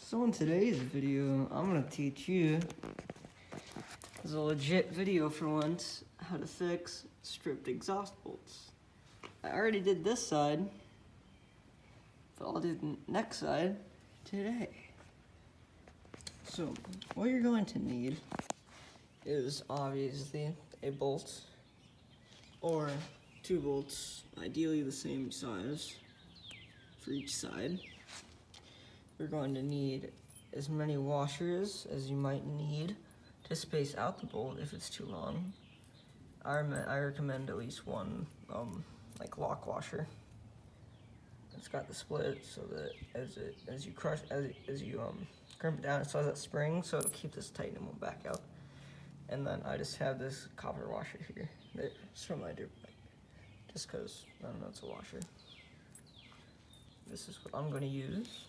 So in today's video, I'm gonna teach you, as a legit video for once, how to fix stripped exhaust bolts. I already did this side, but I'll do the next side today. So what you're going to need is obviously a bolt, or 2 bolts, ideally the same size for each side. You're going to need as many washers as you might need to space out the bolt if it's too long. I recommend at least one like lock washer. It's got the split so that as you crimp it down, it still has that spring, so it'll keep this tight and it won't back out. And then I just have this copper washer here. It's from my dirt bike, just because I don't know, it's a washer. This is what I'm going to use.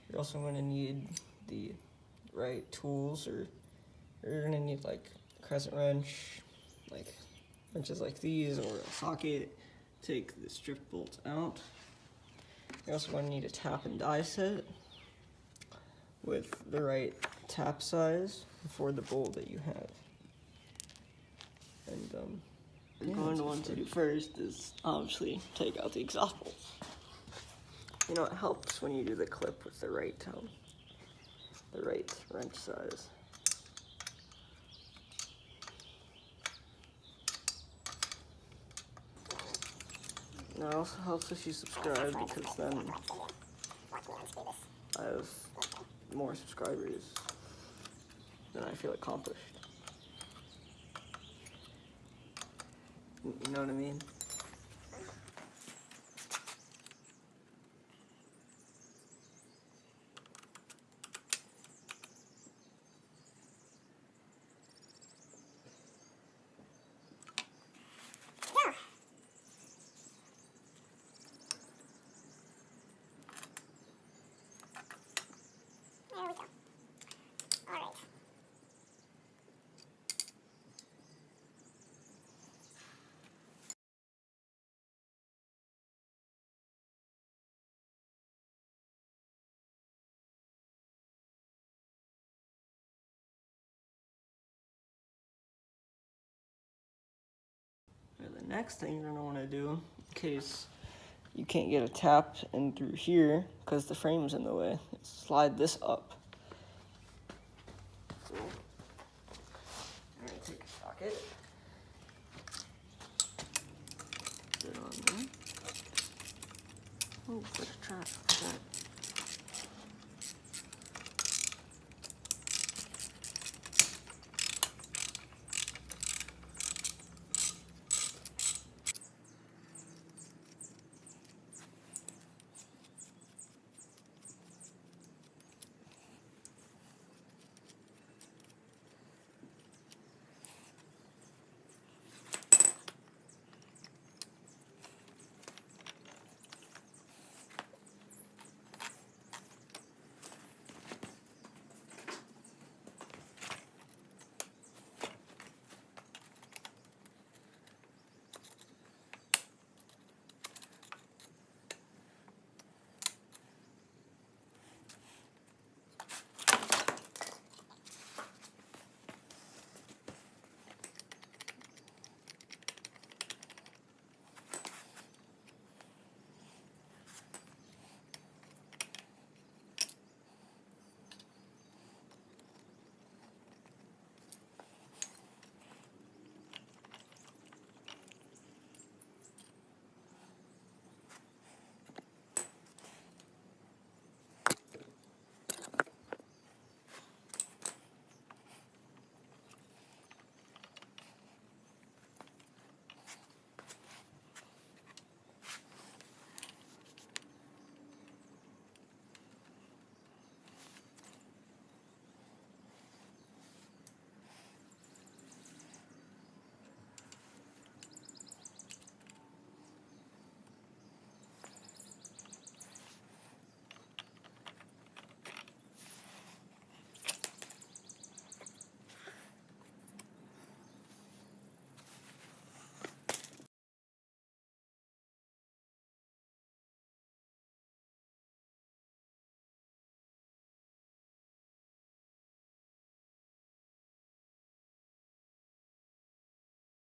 You're also going to need the right tools, or you're going to need like a crescent wrench, like wrenches like these, or a socket. Take the strip bolts out. You're also going to need a tap and die set with the right tap size for the bolt that you have. And what you're going to want to do first is obviously take out the exhaust bolts. You know, it helps when you do the clip with the right wrench size. And it also helps if you subscribe, because then I have more subscribers, then I feel accomplished. You know what I mean? There we go. All right. And the next thing you're going to want to do, in case you can't get a tap in through here because the frame's in the way, is slide this up. So, I'm going to take a socket, put it on there. Oh, there's a trap. Okay.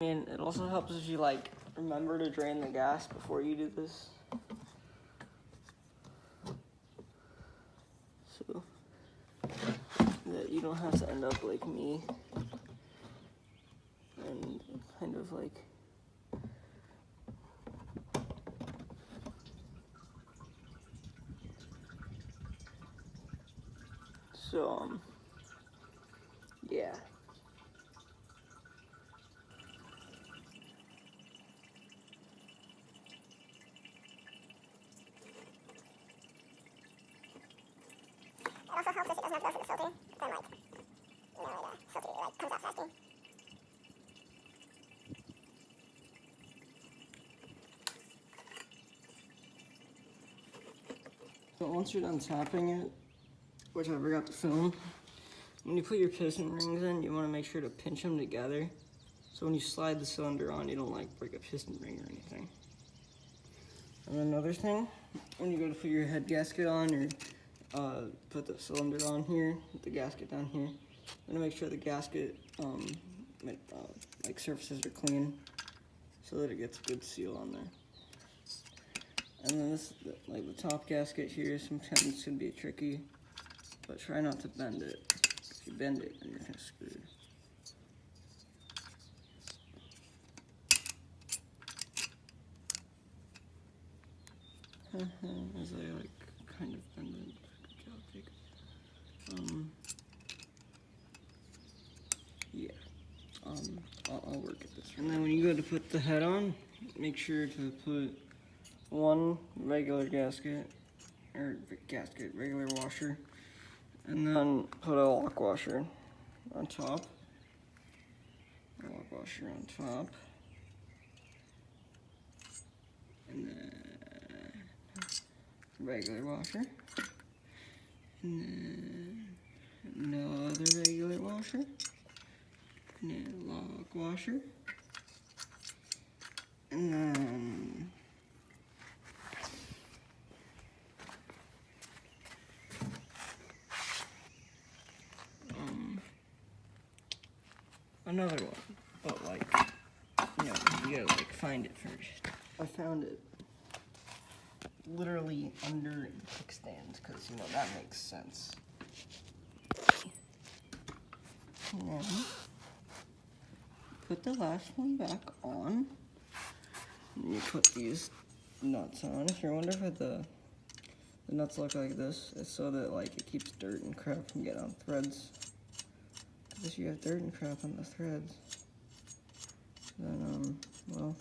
And it also helps if you like remember to drain the gas before you do this. So that you don't have to end up like me and kind of like so yeah. It also helps if it doesn't have to go through the filter. Then, like, you know, the filter, like, comes out faster. So once you're done tapping it, which I forgot to film, when you put your piston rings in, you want to make sure to pinch them together. So when you slide the cylinder on, you don't like break a piston ring or anything. And another thing, when you go to put your head gasket on or put the cylinder on here, put the gasket down here, you want to make sure the gasket like surfaces are clean so that it gets a good seal on there. And then this, like the top gasket here, sometimes can be tricky, but try not to bend it. If you bend it, then you're kind of screwed. As I like kind of bend it. Good job, Jacob. Yeah. I'll work at this. And then when you go to put the head on, make sure to put one regular gasket, regular washer, and then put a lock washer on top. A lock washer on top. And then regular washer. And then another regular washer. And then lock washer. And then another one, but like, you know, you gotta like find it first. I found it literally under the kickstand because, you know, that makes sense. And then put the last one back on. And you put these nuts on. If you're wondering why the nuts look like this, it's so that like it keeps dirt and crap from getting on threads. Because if you have dirt and crap on the threads, then well,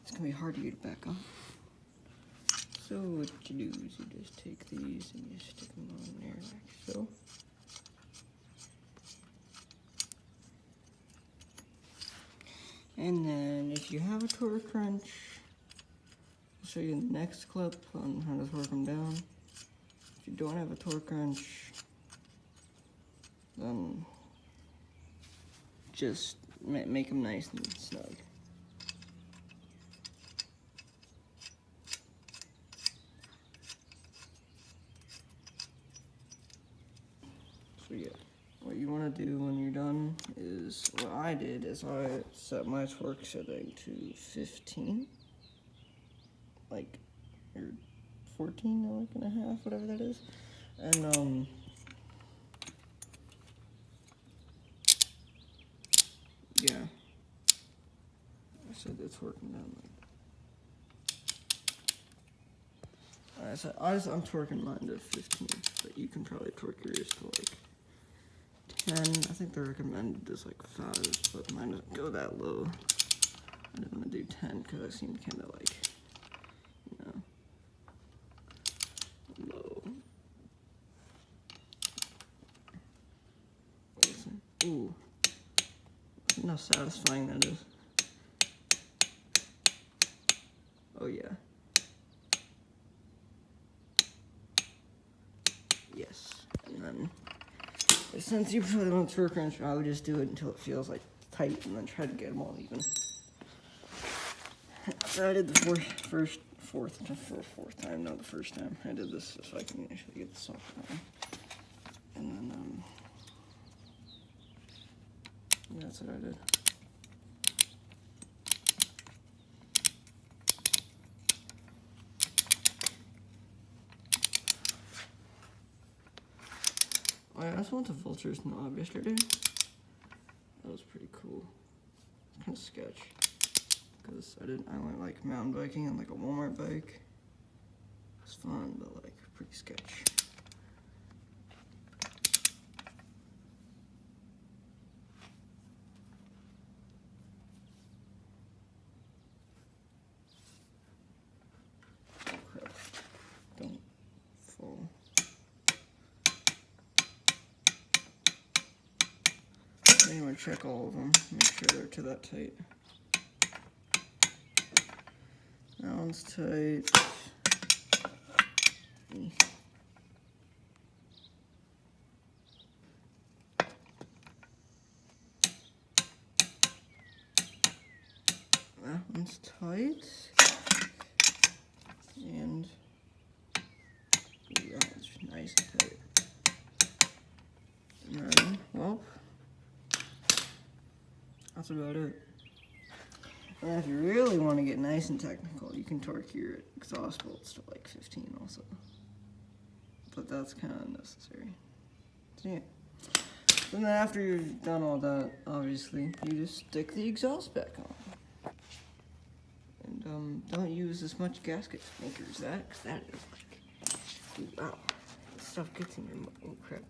it's gonna be hard to get it back on. So what you do is you just take these and you stick them on there like so. And then if you have a torque wrench, I'll show you in the next clip on how to torque them down. If you don't have a torque wrench, then just make them nice and snug. So yeah, what you want to do when you're done is, what I did is I set my torque setting to 15, like, or 14, like and a half, whatever that is, and yeah, I said it's working down like. Alright, so I'm torquing mine to 15, but you can probably torque yours to like 10. I think the recommended is like 5, but mine doesn't go that low. I didn't want to do 10 because I seemed kind of like, you know, low. Ooh, look how satisfying that is. Oh yeah. Yes, and then since you put it on a torque wrench, I would just do it until it feels like tight, and then try to get them all even. So I did the fourth time, not the first time. I did this so I can actually get the soft on. And then Yeah, that's what I did. Oh, yeah, I just went to Vulture's knob yesterday. That was pretty cool. It's kind of sketch. Because I went like mountain biking on like a Walmart bike. It's fun, but like pretty sketch. Oh crap. Don't fall. Anyway, check all of them. Make sure they're to that tight. That one's tight. That one's tight. And ooh, that one's nice and tight. Alright, well, that's about it. And if you really want to get nice and technical, you can torque your exhaust bolts to like 15 also. But that's kind of unnecessary. So yeah. And then after you're done all that, obviously, you just stick the exhaust back on. And don't use as much gasket maker as that, because that is like, ooh, wow, that stuff gets in your, oh crap.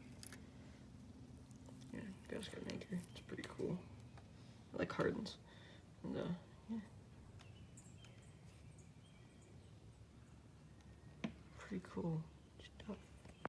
Yeah, gasket maker, it's pretty cool. It like hardens. And yeah. Pretty cool.